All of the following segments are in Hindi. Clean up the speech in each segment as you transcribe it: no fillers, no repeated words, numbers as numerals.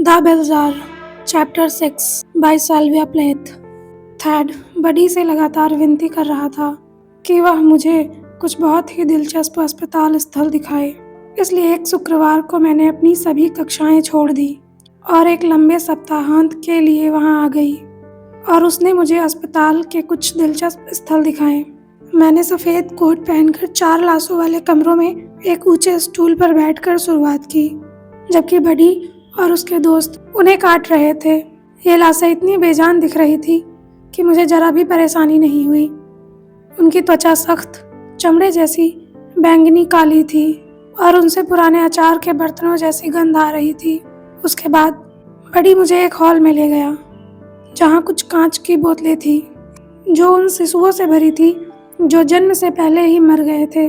The bell jar chapter 6 by Sylvia Plath. थैड बडी से लगातार विनती कर रहा था कि वह मुझे कुछ बहुत ही दिलचस्प अस्पताल स्थल दिखाए। इसलिए एक शुक्रवार को मैंने अपनी सभी कक्षाएं छोड़ दी और एक लंबे सप्ताहांत के लिए वहां आ गई और उसने मुझे अस्पताल के कुछ दिलचस्प स्थल दिखाए। मैंने सफ़ेद कोट पहनकर 4 लाशों वाले कमरों में एक ऊंचे स्टूल पर बैठकर शुरुआत की, जबकि बडी और उसके दोस्त उन्हें काट रहे थे। ये लाशें इतनी बेजान दिख रही थी कि मुझे जरा भी परेशानी नहीं हुई। उनकी त्वचा सख्त चमड़े जैसी बैंगनी काली थी और उनसे पुराने अचार के बर्तनों जैसी गंध आ रही थी। उसके बाद बडी मुझे एक हॉल में ले गया जहाँ कुछ कांच की बोतलें थी जो उन शिशुओं से भरी थी जो जन्म से पहले ही मर गए थे।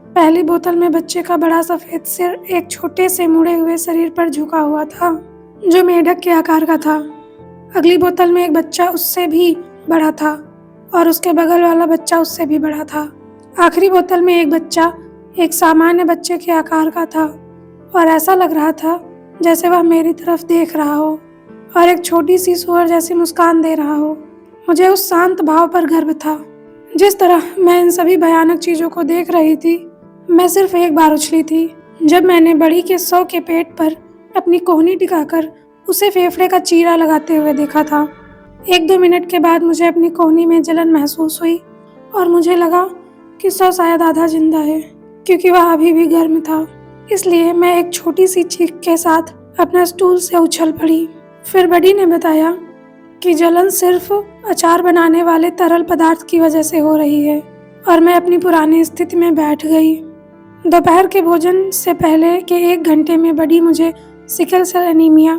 पहली बोतल में बच्चे का बड़ा सफ़ेद सिर एक छोटे से मुड़े हुए शरीर पर झुका हुआ था जो मेढक के आकार का था। अगली बोतल में एक बच्चा उससे भी बड़ा था और उसके बगल वाला बच्चा उससे भी बड़ा था। आखिरी बोतल में एक बच्चा एक सामान्य बच्चे के आकार का था और ऐसा लग रहा था जैसे वह मेरी तरफ देख रहा हो और एक छोटी सी सुअर जैसी मुस्कान दे रहा हो। मुझे उस शांत भाव पर गर्व था। जिस तरह मैं इन सभी भयानक चीज़ों को देख रही थी, मैं सिर्फ एक बार उछली थी जब मैंने बड़ी के 100 के पेट पर अपनी कोहनी टिकाकर उसे फेफड़े का चीरा लगाते हुए देखा था। 1-2 मिनट के बाद मुझे अपनी कोहनी में जलन महसूस हुई और मुझे लगा कि 100 शायद आधा जिंदा है, क्योंकि वह अभी भी गर्म था। इसलिए मैं एक छोटी सी चीख के साथ अपना स्टूल से उछल पड़ी। फिर बडी ने बताया कि जलन सिर्फ अचार बनाने वाले तरल पदार्थ की वजह से हो रही है और मैं अपनी पुरानी स्थिति में बैठ गई। दोपहर के भोजन से पहले के 1 घंटे में बडी मुझे सिकल सेल एनीमिया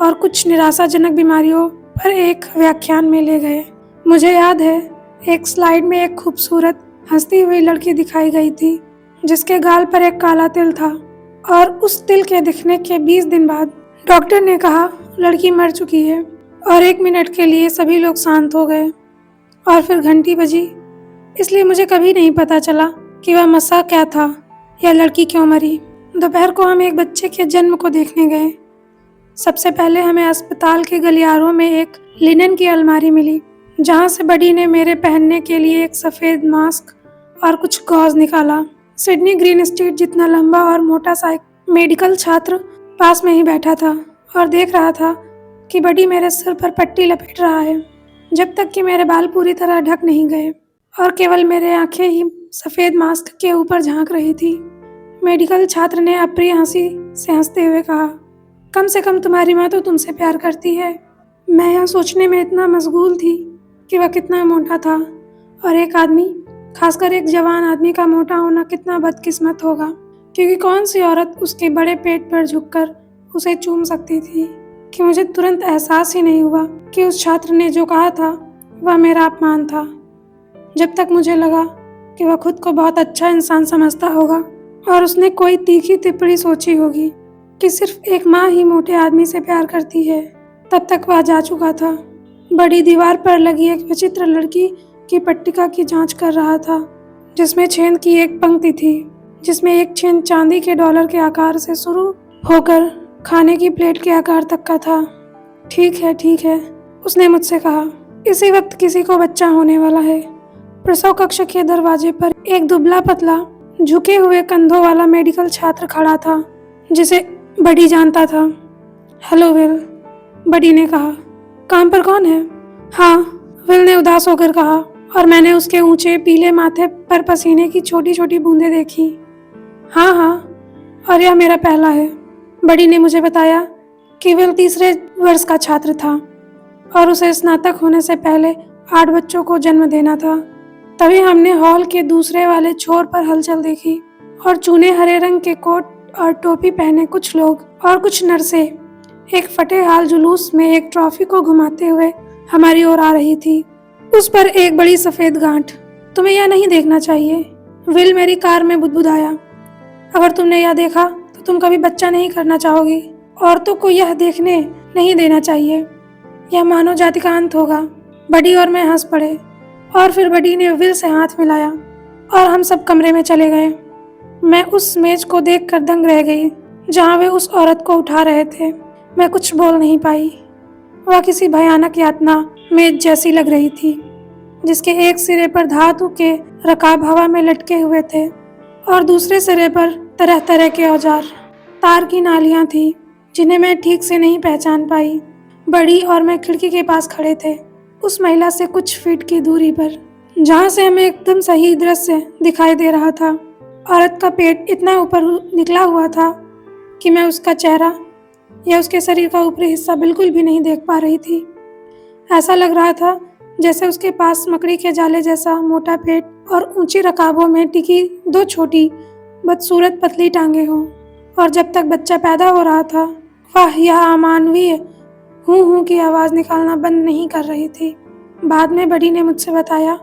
और कुछ निराशाजनक बीमारियों पर एक व्याख्यान में ले गए। मुझे याद है एक स्लाइड में एक खूबसूरत हंसती हुई लड़की दिखाई गई थी जिसके गाल पर एक काला तिल था और उस तिल के दिखने के 20 दिन बाद डॉक्टर ने कहा लड़की मर चुकी है और 1 मिनट के लिए सभी लोग शांत हो गए और फिर घंटी बजी। इसलिए मुझे कभी नहीं पता चला कि वह मसा क्या था या लड़की क्यों मरी। दोपहर को हम एक बच्चे के जन्म को देखने गए। सबसे पहले हमें अस्पताल के गलियारों में एक लिनन की अलमारी मिली जहाँ से बडी ने मेरे पहनने के लिए एक सफ़ेद मास्क और कुछ गॉज निकाला। सिडनी ग्रीन स्ट्रीट जितना लंबा और मोटा सा एक मेडिकल छात्र पास में ही बैठा था और देख रहा था कि बडी मेरे सिर पर पट्टी लपेट रहा है जब तक कि मेरे बाल पूरी तरह ढक नहीं गए और केवल मेरे आंखें ही सफ़ेद मास्क के ऊपर झांक रही थी। मेडिकल छात्र ने अप्रिय हंसी से हंसते हुए कहा, कम से कम तुम्हारी माँ तो तुमसे प्यार करती है। मैं यह सोचने में इतना मशगूल थी कि वह कितना मोटा था और एक आदमी, खासकर एक जवान आदमी का मोटा होना कितना बदकिस्मत होगा, क्योंकि कौन सी औरत उसके बड़े पेट पर झुककर उसे चूम सकती थी कि मुझे तुरंत एहसास ही नहीं हुआ कि उस छात्र ने जो कहा था वह मेरा अपमान था, जब तक मुझे लगा कि वह खुद को बहुत अच्छा इंसान समझता होगा और उसने कोई तीखी टिप्पणी सोची होगी कि सिर्फ एक माँ ही मोटे आदमी से प्यार करती है। तब तक वह जा चुका था। बड़ी दीवार पर लगी एक विचित्र लड़की की पट्टिका की जांच कर रहा था जिसमें छेद की एक पंक्ति थी जिसमें एक छेद चांदी के डॉलर के आकार से शुरू होकर खाने की प्लेट के आकार तक का था। ठीक है, उसने मुझसे कहा। इसी वक्त किसी को बच्चा होने वाला है। प्रसव कक्ष के दरवाजे पर एक दुबला पतला झुके हुए कंधों वाला मेडिकल छात्र खड़ा था जिसे बडी जानता था। हेलो विल, बडी ने कहा। काम पर कौन है? हाँ, विल ने उदास होकर कहा और मैंने उसके ऊंचे पीले माथे पर पसीने की छोटी छोटी बूंदें देखी। हाँ, और यह मेरा पहला है। बडी ने मुझे बताया कि विल 3रे वर्ष का छात्र था और उसे स्नातक होने से पहले 8 बच्चों को जन्म देना था। तभी हमने हॉल के दूसरे वाले छोर पर हलचल देखी और चूने हरे रंग के कोट और टोपी पहने कुछ लोग और कुछ नर्सें एक फटे हाल जुलूस में एक ट्रॉफी को घुमाते हुए हमारी ओर आ रही थी। उस पर एक बड़ी सफ़ेद गांठ। तुम्हें यह नहीं देखना चाहिए, विल मेरी कार में बुदबुदाया। अगर तुमने यह देखा तो तुम कभी बच्चा नहीं करना चाहोगी। औरतों को यह देखने नहीं देना चाहिए। यह मानव जाति का अंत होगा। बडी और मैं हंस पड़े और फिर बडी ने विल से हाथ मिलाया और हम सब कमरे में चले गए। मैं उस मेज को देखकर दंग रह गई जहाँ वे उस औरत को उठा रहे थे। मैं कुछ बोल नहीं पाई। वह किसी भयानक यातना मेज जैसी लग रही थी, जिसके एक सिरे पर धातु के रकाब हवा में लटके हुए थे और दूसरे सिरे पर तरह तरह के औजार। तार की नालियां थी जिन्हें मैं ठीक से नहीं पहचान पाई। बड़ी और मैं खिड़की के पास खड़े थे, उस महिला से कुछ फीट की दूरी पर, जहां से हमें एकदम सही दृश्य दिखाई दे रहा था। औरत का पेट इतना ऊपर निकला हुआ था कि मैं उसका चेहरा या उसके शरीर का ऊपरी हिस्सा बिल्कुल भी नहीं देख पा रही थी। ऐसा लग रहा था जैसे उसके पास मकड़ी के जाले जैसा मोटा पेट और ऊंची रकाबों में टिकी दो छोटी बदसूरत पतली टांगे हों। और जब तक बच्चा पैदा हो रहा था, वह यह अमानवीय हूँ हूँ की आवाज़ निकालना बंद नहीं कर रही थी। बाद में बड़ी ने मुझसे बताया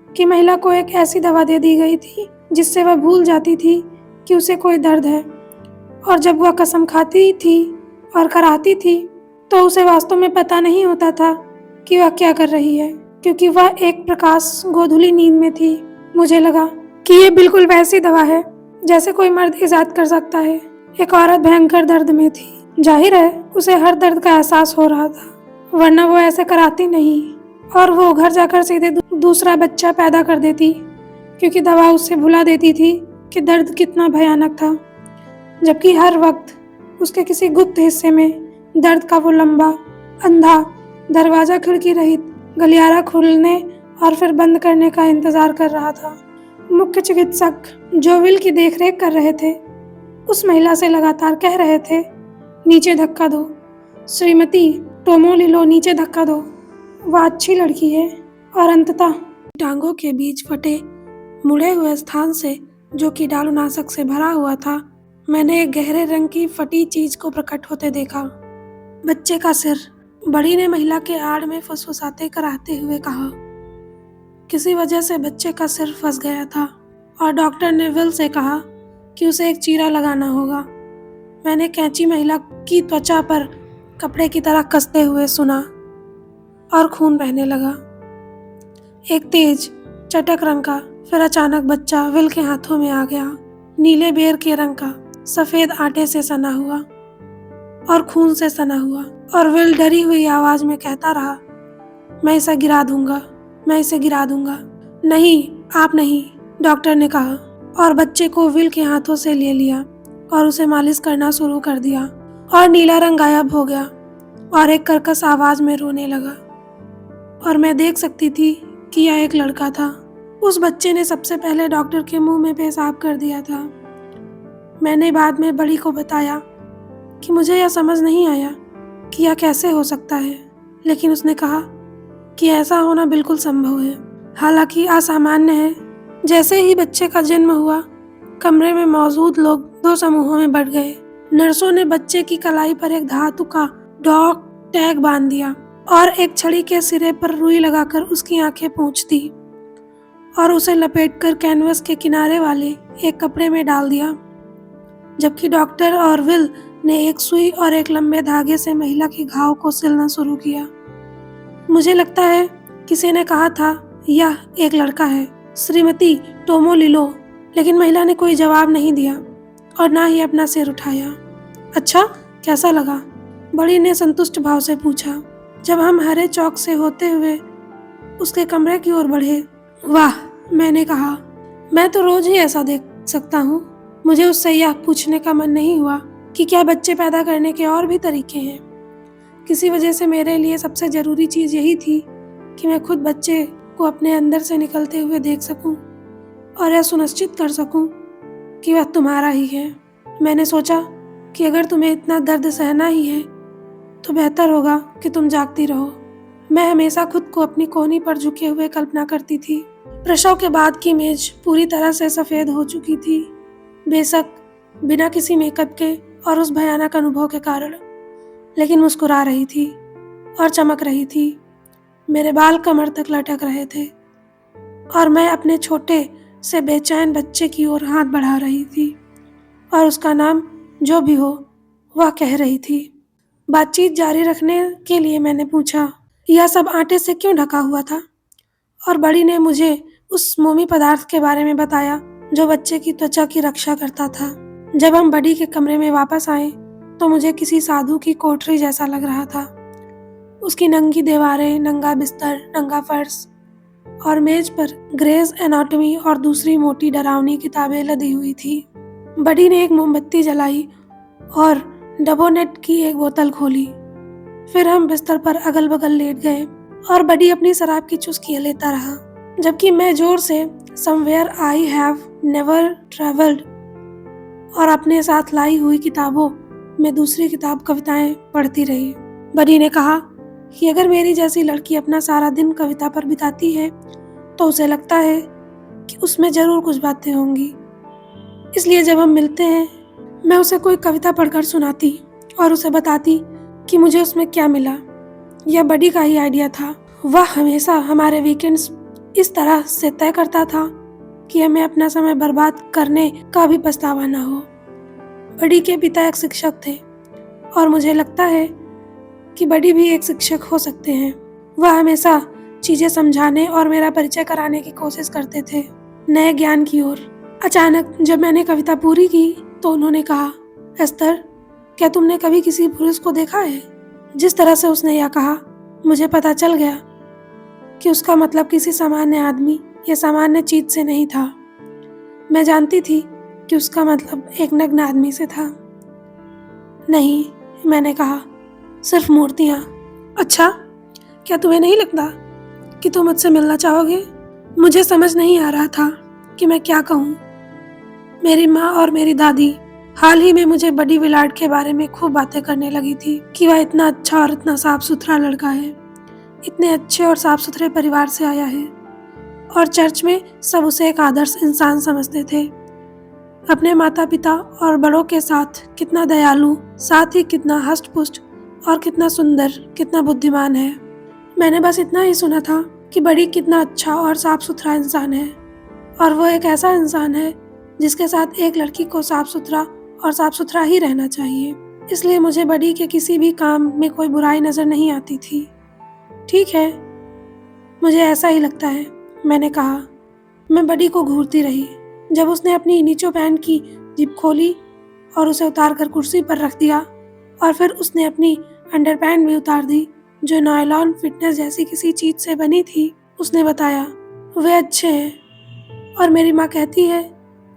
कि महिला को एक ऐसी दवा दे दी गई थी जिससे वह भूल जाती थी कि उसे कोई दर्द है, और जब वह कसम खाती थी और कराती थी तो उसे वास्तव में पता नहीं होता था कि वह क्या कर रही है, क्योंकि वह एक प्रकाश गोधुली नींद में थी। मुझे लगा कि ये बिल्कुल वैसी दवा है जैसे कोई मर्द इजाद कर सकता है। एक औरत भयंकर दर्द में थी। जाहिर है उसे हर दर्द का एहसास हो रहा था, वरना वो ऐसे कराती नहीं और वो घर जाकर सीधे दूसरा बच्चा पैदा कर देती, क्योंकि दवा उससे भुला देती थी कि दर्द कितना भयानक था। जबकि हर वक्त उसके किसी गुप्त हिस्से में दर्द का वो लंबा अंधा दरवाजा खिड़की रहित गलियारा खुलने और फिर बंद करने का इंतजार कर रहा था। मुख्य चिकित्सक जो विल की देखरेख कर रहे थे उस महिला से लगातार कह रहे थे, नीचे धक्का दो श्रीमती टोमोलिलो, नीचे धक्का दो, वह अच्छी लड़की है। और अंततः टांगों के बीच फटे मुड़े हुए स्थान से, जो कि डालुनाशक से भरा हुआ था, मैंने एक गहरे रंग की फटी चीज को प्रकट होते देखा। बच्चे का सिर। बड़ी ने महिला के आड़ में फुसफुसाते कराते हुए कहा। किसी वजह से बच्चे का सिर फंस गया था और डॉक्टर ने विल से कहा कि उसे एक चीरा लगाना होगा। मैंने कैंची महिला की त्वचा पर कपड़े की तरह कसते हुए सुना और खून बहने लगा, एक तेज चटक रंग का। फिर अचानक बच्चा विल के हाथों में आ गया, नीले बेर के रंग का, सफेद आटे से सना हुआ और खून से सना हुआ। और विल डरी हुई आवाज में कहता रहा, मैं इसे गिरा दूंगा, मैं इसे गिरा दूंगा। नहीं, आप नहीं, डॉक्टर ने कहा, और बच्चे को विल के हाथों से ले लिया और उसे मालिश करना शुरू कर दिया। और नीला रंग गायब हो गया और एक कर्कश आवाज में रोने लगा। और मैं देख सकती थी कि यह एक लड़का था। उस बच्चे ने सबसे पहले डॉक्टर के मुंह में पेशाब कर दिया था। मैंने बाद में बड़ी को बताया कि मुझे यह समझ नहीं आया कि यह कैसे हो सकता है, लेकिन उसने कहा कि ऐसा होना बिल्कुल संभव है, हालांकि असामान्य है। जैसे ही बच्चे का जन्म हुआ, कमरे में मौजूद लोग दो समूहों में बढ़ गए। नर्सों ने बच्चे की कलाई पर एक धातु का डॉग टैग बांध दिया और एक छड़ी के सिरे पर रुई लगाकर उसकी आंखें पोंछ दी और उसे लपेटकर कैनवस के किनारे वाले एक कपड़े में डाल दिया, जबकि डॉक्टर और विल ने एक सुई और एक लंबे धागे से महिला के घाव को सिलना शुरू किया। मुझे लगता है किसी ने कहा था यह एक लड़का है, श्रीमती टोमोलिलो, लेकिन महिला ने कोई जवाब नहीं दिया और ना ही अपना सिर उठाया। अच्छा, कैसा लगा? बड़ी ने संतुष्ट भाव से पूछा जब हम हरे चौक से होते हुए उसके कमरे की ओर बढ़े। वाह, मैंने कहा, मैं तो रोज ही ऐसा देख सकता हूँ। मुझे उससे यह पूछने का मन नहीं हुआ कि क्या बच्चे पैदा करने के और भी तरीके हैं। किसी वजह से मेरे लिए सबसे जरूरी चीज यही थी कि मैं खुद बच्चे को अपने अंदर से निकलते हुए देख सकूं और यह सुनिश्चित कर सकूं कि वह तुम्हारा ही है। मैंने सोचा कि अगर तुम्हें इतना दर्द सहना ही है तो बेहतर होगा कि तुम जागती रहो। मैं हमेशा खुद को अपनी कोहनी पर झुके हुए कल्पना करती थी। प्रसव के बाद की मेज पूरी तरह से सफेद हो चुकी थी, बेशक बिना किसी मेकअप के और उस भयानक अनुभव के कारण, लेकिन मुस्कुरा रही थी और चमक रही थी। मेरे बाल कमर तक लटक रहे थे और मैं अपने छोटे से बेचैन बच्चे की ओर हाथ बढ़ा रही थी और उसका नाम जो भी हो वह कह रही थी। बातचीत जारी रखने के लिए मैंने पूछा, यह सब आटे से क्यों ढका हुआ था? और बड़ी ने मुझे उस मोमी पदार्थ के बारे में बताया जो बच्चे की त्वचा की रक्षा करता था। जब हम बड़ी के कमरे में वापस आए तो मुझे किसी साधु की कोठरी जैसा लग रहा था। उसकी नंगी दीवारें, नंगा बिस्तर, नंगा फर्श और मेज पर ग्रेज एनाटॉमी और दूसरी मोटी डरावनी किताबें लदी हुई थी। बडी ने एक मोमबत्ती जलाई और डबोनेट की एक बोतल खोली। फिर हम बिस्तर पर अगल बगल लेट गए और बडी अपनी शराब की चुस्कियां लेता रहा, जबकि मैं जोर से somewhere I have never travelled और अपने साथ लाई हुई किताबों में दूसरी किताब कविताएं पढ़ती रही। बडी ने कहा कि अगर मेरी जैसी लड़की अपना सारा दिन कविता पर बिताती है तो उसे लगता है कि उसमें जरूर कुछ बातें होंगी। इसलिए जब हम मिलते हैं मैं उसे कोई कविता पढ़कर सुनाती और उसे बताती कि मुझे उसमें क्या मिला। यह बडी का ही आइडिया था। वह हमेशा हमारे वीकेंड्स इस तरह से तय करता था कि हमें अपना समय बर्बाद करने का भी पछतावा न हो। बडी के पिता एक शिक्षक थे और मुझे लगता है कि बडी भी एक शिक्षक हो सकते हैं। वह हमेशा चीजें समझाने और मेरा परिचय कराने की कोशिश करते थे, नए ज्ञान की ओर। अचानक जब मैंने कविता पूरी की तो उन्होंने कहा, एस्तर, क्या तुमने कभी किसी पुरुष को देखा है? जिस तरह से उसने यह कहा, मुझे पता चल गया कि उसका मतलब किसी सामान्य आदमी या सामान्य चीज से नहीं था। मैं जानती थी कि उसका मतलब एक नग्न आदमी से था। नहीं, मैंने कहा, सिर्फ मूर्तियाँ। अच्छा, क्या तुम्हें नहीं लगता कि तुम मुझसे मिलना चाहोगे? मुझे समझ नहीं आ रहा था कि मैं क्या कहूँ। मेरी माँ और मेरी दादी हाल ही में मुझे बडी विलार्ड के बारे में खूब बातें करने लगी थी कि वह इतना अच्छा और इतना साफ सुथरा लड़का है, इतने अच्छे और साफ सुथरे परिवार से आया है और चर्च में सब उसे एक आदर्श इंसान समझते थे। अपने माता पिता और बड़ों के साथ कितना दयालु, साथ ही कितना हष्ट-पुष्ट और कितना सुंदर, कितना बुद्धिमान है। मैंने बस इतना ही सुना था कि बडी कितना अच्छा और साफ सुथरा इंसान है और वो एक ऐसा इंसान है जिसके साथ एक लड़की को साफ सुथरा ही रहना चाहिए। इसलिए मुझे बडी के किसी भी काम में कोई बुराई नजर नहीं आती थी। ठीक है, मुझे ऐसा ही लगता है, मैंने कहा। मैं बडी को घूरती रही। जब उसने अपनी नीचो पैंट की जिप खोली और उसे उतारकर कुर्सी पर रख दिया और फिर उसने अपनी अंडरपैंट भी उतार दी जो नायलॉन फिटनेस जैसी किसी चीज से बनी थी, उसने बताया, वे अच्छे हैं और मेरी माँ कहती है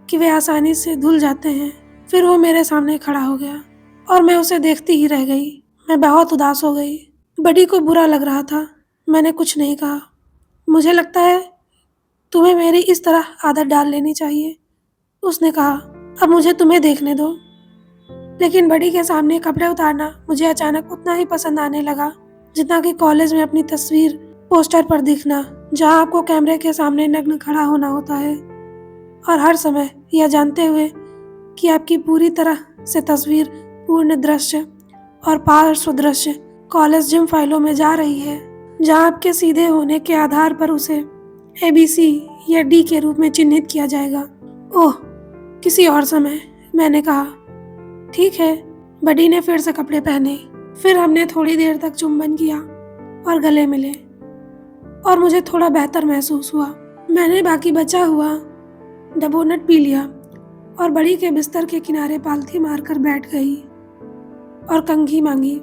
कि वे आसानी से धुल जाते हैं। फिर वो मेरे सामने खड़ा हो गया और मैं उसे देखती ही रह गई। मैं बहुत उदास हो गई। बडी को बुरा लग रहा था। मैंने कुछ नहीं कहा। मुझे लगता है तुम्हें मेरी इस तरह आदत डाल लेनी चाहिए, उसने कहा। अब मुझे तुम्हें देखने दो। लेकिन बडी के सामने कपड़े उतारना मुझे अचानक उतना ही पसंद आने लगा जितना कि कॉलेज में अपनी तस्वीर पोस्टर पर दिखना, जहां आपको कैमरे के सामने नग्न खड़ा होना होता है और हर समय यह जानते हुए कि आपकी पूरी तरह से तस्वीर पूर्ण दृश्य और पार्श्व दृश्य कॉलेज जिम फाइलों में जा रही है, जहां आपके सीधे होने के आधार पर उसे ABC या D के रूप में चिन्हित किया जाएगा। ओह, किसी और समय, मैंने कहा। ठीक है। बडी ने फिर से कपड़े पहने। फिर हमने थोड़ी देर तक चुंबन किया और गले मिले और मुझे थोड़ा बेहतर महसूस हुआ। मैंने बाकी बचा हुआ डबोनट पी लिया और बडी के बिस्तर के किनारे पालथी मारकर बैठ गई और कंघी मांगी।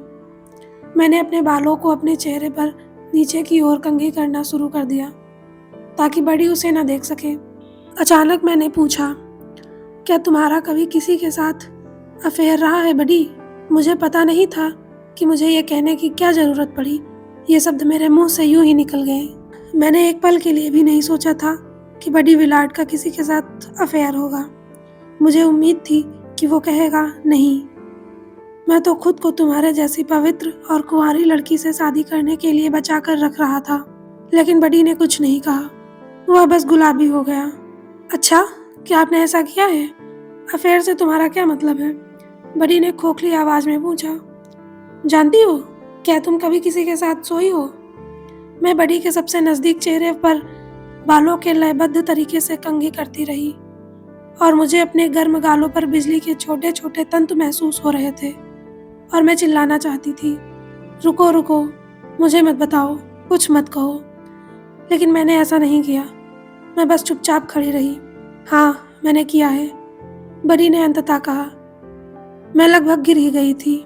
मैंने अपने बालों को अपने चेहरे पर नीचे की ओर कंघी करना शुरू कर दिया ताकि बडी उसे न देख सके। अचानक मैंने पूछा, क्या तुम्हारा कभी किसी के साथ अफेयर रहा है बडी? मुझे पता नहीं था कि मुझे ये कहने की क्या जरूरत पड़ी। ये शब्द मेरे मुंह से यूं ही निकल गए। मैंने एक पल के लिए भी नहीं सोचा था कि बडी विलार्ड का किसी के साथ अफेयर होगा। मुझे उम्मीद थी कि वो कहेगा, नहीं, मैं तो खुद को तुम्हारे जैसी पवित्र और कुंवारी लड़की से शादी करने के लिए बचा कर रख रहा था। लेकिन बडी ने कुछ नहीं कहा। वह बस गुलाबी हो गया। अच्छा, क्या आपने ऐसा किया है? अफेयर से तुम्हारा क्या मतलब है? बडी ने खोखली आवाज में पूछा। जानती हो, क्या तुम कभी किसी के साथ सोई हो? मैं बडी के सबसे नजदीक चेहरे पर बालों के लयबद्ध तरीके से कंघी करती रही और मुझे अपने गर्म गालों पर बिजली के छोटे छोटे तंतु महसूस हो रहे थे और मैं चिल्लाना चाहती थी, रुको रुको, मुझे मत बताओ, कुछ मत कहो। लेकिन मैंने ऐसा नहीं किया। मैं बस चुपचाप खड़ी रही। हाँ, मैंने किया है, बडी ने अंततः कहा। मैं लगभग गिर ही गई थी।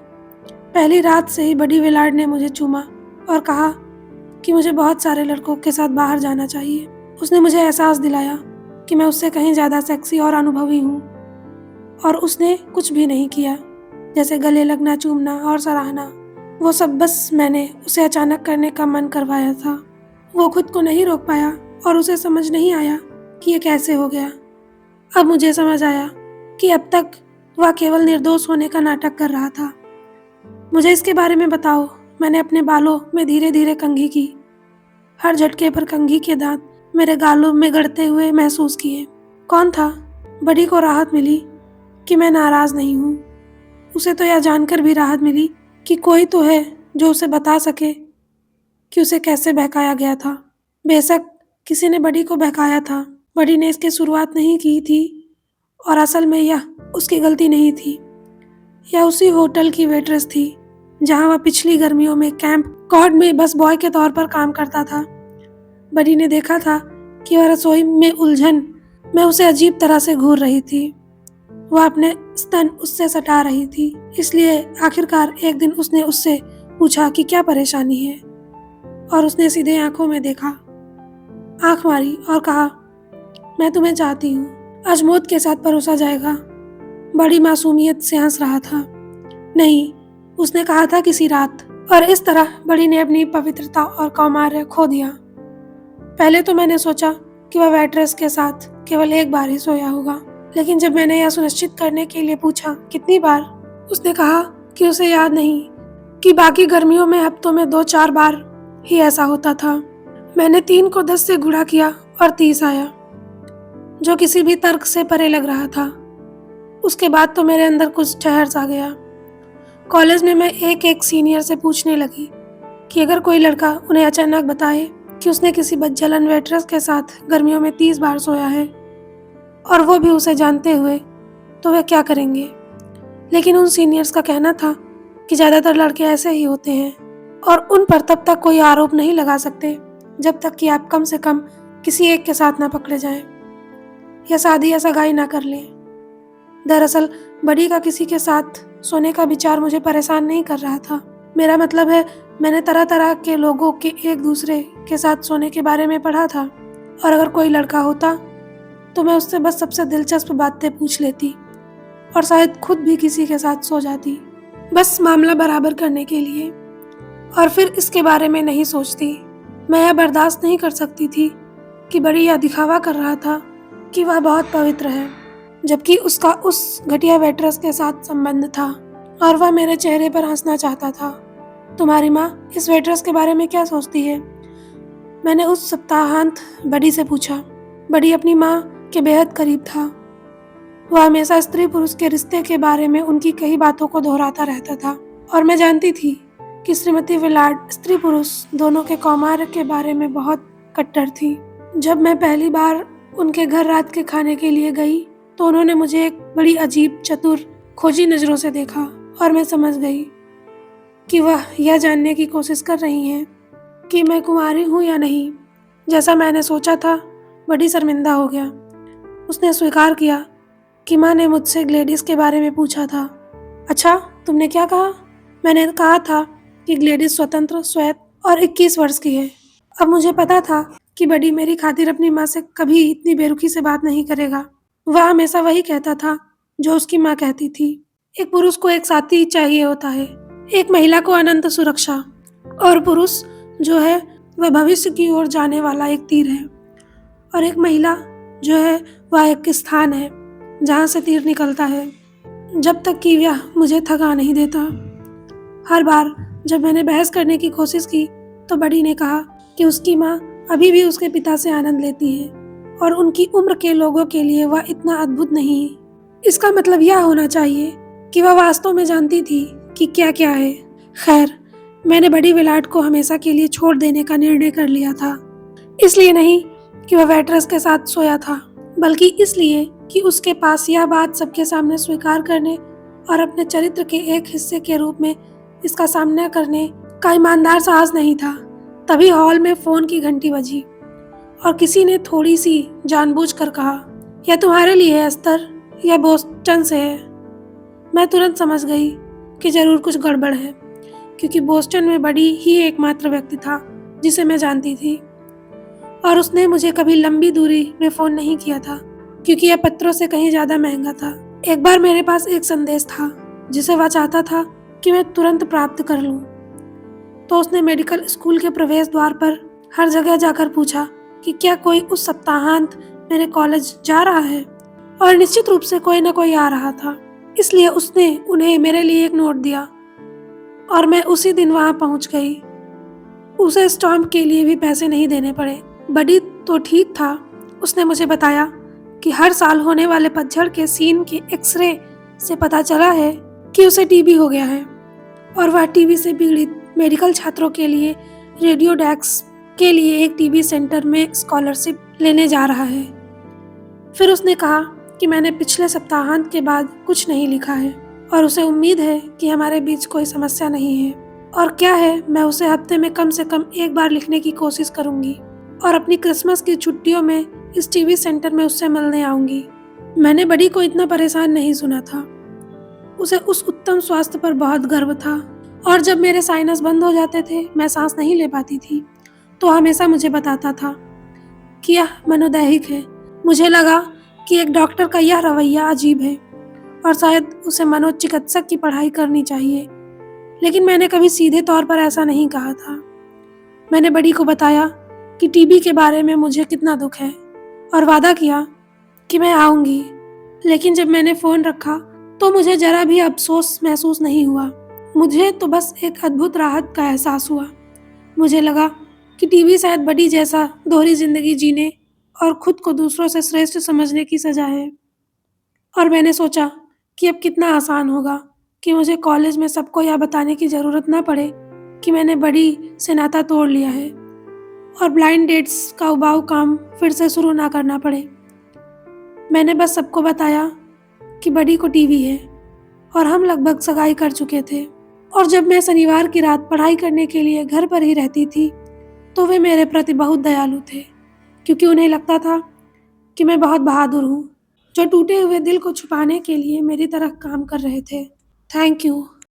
पहली रात से ही बड़ी विलार्ड ने मुझे चूमा और कहा कि मुझे बहुत सारे लड़कों के साथ बाहर जाना चाहिए। उसने मुझे एहसास दिलाया कि मैं उससे कहीं ज़्यादा सेक्सी और अनुभवी हूँ, और उसने कुछ भी नहीं किया, जैसे गले लगना, चूमना और सराहना। वो सब बस मैंने उसे अचानक करने का मन करवाया था। वो खुद को नहीं रोक पाया और उसे समझ नहीं आया कि ये कैसे हो गया। अब मुझे समझ आया कि अब तक वह केवल निर्दोष होने का नाटक कर रहा था। मुझे इसके बारे में बताओ। मैंने अपने बालों में धीरे धीरे कंघी की। हर झटके पर कंघी के दांत मेरे गालों में गड़ते हुए महसूस किए। कौन था? बड़ी को राहत मिली कि मैं नाराज नहीं हूँ। उसे तो यह जानकर भी राहत मिली कि कोई तो है जो उसे बता सके कि उसे कैसे बहकाया गया था। बेशक किसी ने बड़ी को बहकाया था। बड़ी ने इसकी शुरुआत नहीं की थी, और असल में यह उसकी गलती नहीं थी। यह उसी होटल की वेट्रेस थी जहां वह पिछली गर्मियों में कैंप कॉड में बस बॉय के तौर पर काम करता था। बड़ी ने देखा था कि वह रसोई में उलझन में उसे अजीब तरह से घूर रही थी। वह अपने स्तन उससे सटा रही थी। इसलिए आखिरकार एक दिन उसने उससे पूछा कि क्या परेशानी है, और उसने सीधे आंखों में देखा, आंख मारी और कहा, मैं तुम्हें चाहती हूँ। आज मौत के साथ परोसा जाएगा। बड़ी मासूमियत से हंस रहा था। नहीं, उसने कहा था किसी रात। और इस तरह बड़ी ने अपनी पवित्रता और कौमार्य खो दिया। पहले तो मैंने सोचा कि वह वेट्रेस के साथ केवल एक बार ही सोया होगा, लेकिन जब मैंने यह सुनिश्चित करने के लिए पूछा कितनी बार, उसने कहा कि उसे याद नहीं, कि बाकी गर्मियों में हफ्तों में 2-4 बार ही ऐसा होता था। मैंने 3 को 10 से गुणा किया और 30 आया, जो किसी भी तर्क से परे लग रहा था। उसके बाद तो मेरे अंदर कुछ ठहर सा गया। कॉलेज में मैं एक एक सीनियर से पूछने लगी कि अगर कोई लड़का उन्हें अचानक बताए कि उसने किसी बदजलन वेट्रेस के साथ गर्मियों में 30 बार सोया है, और वो भी उसे जानते हुए, तो वे क्या करेंगे। लेकिन उन सीनियर्स का कहना था कि ज़्यादातर लड़के ऐसे ही होते हैं, और उन पर तब तक कोई आरोप नहीं लगा सकते जब तक कि आप कम से कम किसी एक के साथ ना पकड़े जाएं, या शादी या सगाई ना कर लें। दरअसल बड़ी का किसी के साथ सोने का विचार मुझे परेशान नहीं कर रहा था। मेरा मतलब है, मैंने तरह तरह के लोगों के एक दूसरे के साथ सोने के बारे में पढ़ा था, और अगर कोई लड़का होता तो मैं उससे बस सबसे दिलचस्प बातें पूछ लेती, और शायद खुद भी किसी के साथ सो जाती, बस मामला बराबर करने के लिए, और फिर इसके बारे में नहीं सोचती। मैं यह बर्दाश्त नहीं कर सकती थी कि बड़ी यह दिखावा कर रहा था कि वह बहुत पवित्र है, जबकि उसका उस घटिया वेट्रेस के साथ संबंध था, और वह मेरे चेहरे पर हंसना चाहता था। तुम्हारी माँ इस वेट्रेस के बारे में क्या सोचती है? मैंने उस सप्ताहांत बड़ी से पूछा। बड़ी अपनी माँ के बेहद करीब था। वह हमेशा स्त्री पुरुष के रिश्ते के बारे में उनकी कई बातों को दोहराता रहता था, और मैं जानती थी कि श्रीमती विलार्ड स्त्री पुरुष दोनों के कौमार्य के बारे में बहुत कट्टर थी। जब मैं पहली बार उनके घर रात के खाने के लिए गई तो उन्होंने मुझे एक बड़ी अजीब, चतुर, खोजी नजरों से देखा, और मैं समझ गई कि वह यह जानने की कोशिश कर रही हैं कि मैं कुंवारी हूँ या नहीं। जैसा मैंने सोचा था, बड़ी शर्मिंदा हो गया। उसने स्वीकार किया कि माँ ने मुझसे ग्लेडिस के बारे में पूछा था। अच्छा, तुमने क्या कहा? मैंने कहा था कि ग्लेडिस स्वतंत्र, श्वेत और 21 वर्ष की है। अब मुझे पता था कि बड़ी मेरी खातिर अपनी माँ से कभी इतनी बेरुखी से बात नहीं करेगा। वह हमेशा वही कहता था जो उसकी माँ कहती थी। एक पुरुष को एक साथी चाहिए होता है, एक महिला को अनंत सुरक्षा, और पुरुष जो है वह भविष्य की ओर जाने वाला एक तीर है, और एक महिला जो है वह एक स्थान है जहाँ से तीर निकलता है, जब तक कि वह मुझे थका नहीं देता। हर बार जब मैंने बहस करने की कोशिश की तो बड़ी ने कहा कि उसकी माँ अभी भी उसके पिता से आनंद लेती है, और उनकी उम्र के लोगों के लिए वह इतना अद्भुत नहीं है। इसका मतलब यह होना चाहिए कि वह वास्तव में जानती थी कि क्या क्या है। खैर, मैंने बड़ी विलाट को हमेशा के लिए छोड़ देने का निर्णय कर लिया था। इसलिए नहीं कि वह वेट्रेस के साथ सोया था, बल्कि इसलिए कि उसके पास यह बात सबके सामने स्वीकार करने और अपने चरित्र के एक हिस्से के रूप में इसका सामना करने का ईमानदार साहस नहीं था। तभी हॉल में फोन की घंटी बजी, और किसी ने थोड़ी सी जानबूझकर कहा, यह तुम्हारे लिए है एस्तर, यह बोस्टन से है। मैं तुरंत समझ गई कि जरूर कुछ गड़बड़ है, क्योंकि बोस्टन में बडी ही एकमात्र व्यक्ति था जिसे मैं जानती थी, और उसने मुझे कभी लंबी दूरी में फ़ोन नहीं किया था, क्योंकि यह पत्रों से कहीं ज़्यादा महंगा था। एक बार मेरे पास एक संदेश था जिसे वह चाहता था कि मैं तुरंत प्राप्त कर लूं, तो उसने मेडिकल स्कूल के प्रवेश द्वार पर हर जगह जाकर पूछा कि क्या कोई उस सप्ताहांत मेरे कॉलेज जा रहा है, और निश्चित रूप से कोई न कोई आ रहा था। इसलिए उसने उन्हें मेरे लिए एक नोट दिया और मैं उसी दिन वहां पहुंच गई। उसे स्टाम्प के लिए भी पैसे नहीं देने पड़े। बडी तो ठीक था, उसने मुझे बताया कि हर साल होने वाले पतझड़ के सीन के एक्सरे से पता चला है कि उसे टीबी हो गया है, और वह टीबी से पीड़ित मेडिकल छात्रों के लिए रेडियो डेस्क के लिए एक टीबी सेंटर में स्कॉलरशिप लेने जा रहा है। फिर उसने कहा कि मैंने पिछले सप्ताहांत के बाद कुछ नहीं लिखा है, और उसे उम्मीद है कि हमारे बीच कोई समस्या नहीं है, और क्या है, मैं उसे हफ्ते में कम से कम एक बार लिखने की कोशिश करूंगी, और अपनी क्रिसमस की छुट्टियों में इस टीवी सेंटर में उससे मिलने आऊंगी। मैंने बडी को इतना परेशान नहीं सुना था। उसे उस उत्तम स्वास्थ्य पर बहुत गर्व था, और जब मेरे साइनस बंद हो जाते थे, मैं सांस नहीं ले पाती थी, तो हमेशा मुझे बताता था कि यह मनोदैहिक है। मुझे लगा कि एक डॉक्टर का यह रवैया अजीब है, और शायद उसे मनोचिकित्सक की पढ़ाई करनी चाहिए, लेकिन मैंने कभी सीधे तौर पर ऐसा नहीं कहा था। मैंने बडी को बताया कि टीबी के बारे में मुझे कितना दुख है, और वादा किया कि मैं आऊंगी। लेकिन जब मैंने फ़ोन रखा तो मुझे जरा भी अफसोस महसूस नहीं हुआ। मुझे तो बस एक अद्भुत राहत का एहसास हुआ। मुझे लगा कि टीबी शायद बडी जैसा दोहरी जिंदगी जीने और खुद को दूसरों से श्रेष्ठ समझने की सजा है। और मैंने सोचा कि अब कितना आसान होगा कि मुझे कॉलेज में सबको यह बताने की ज़रूरत न पड़े कि मैंने बडी से नाता तोड़ लिया है, और ब्लाइंड डेट्स का उबाऊ काम फिर से शुरू ना करना पड़े। मैंने बस सबको बताया कि बडी को टीबी है, और हम लगभग सगाई कर चुके थे। और जब मैं शनिवार की रात पढ़ाई करने के लिए घर पर ही रहती थी, तो वे मेरे प्रति बहुत दयालु थे, क्योंकि उन्हें लगता था कि मैं बहुत बहादुर हूँ, जो टूटे हुए दिल को छुपाने के लिए मेरी तरह काम कर रहे थे। Thank you.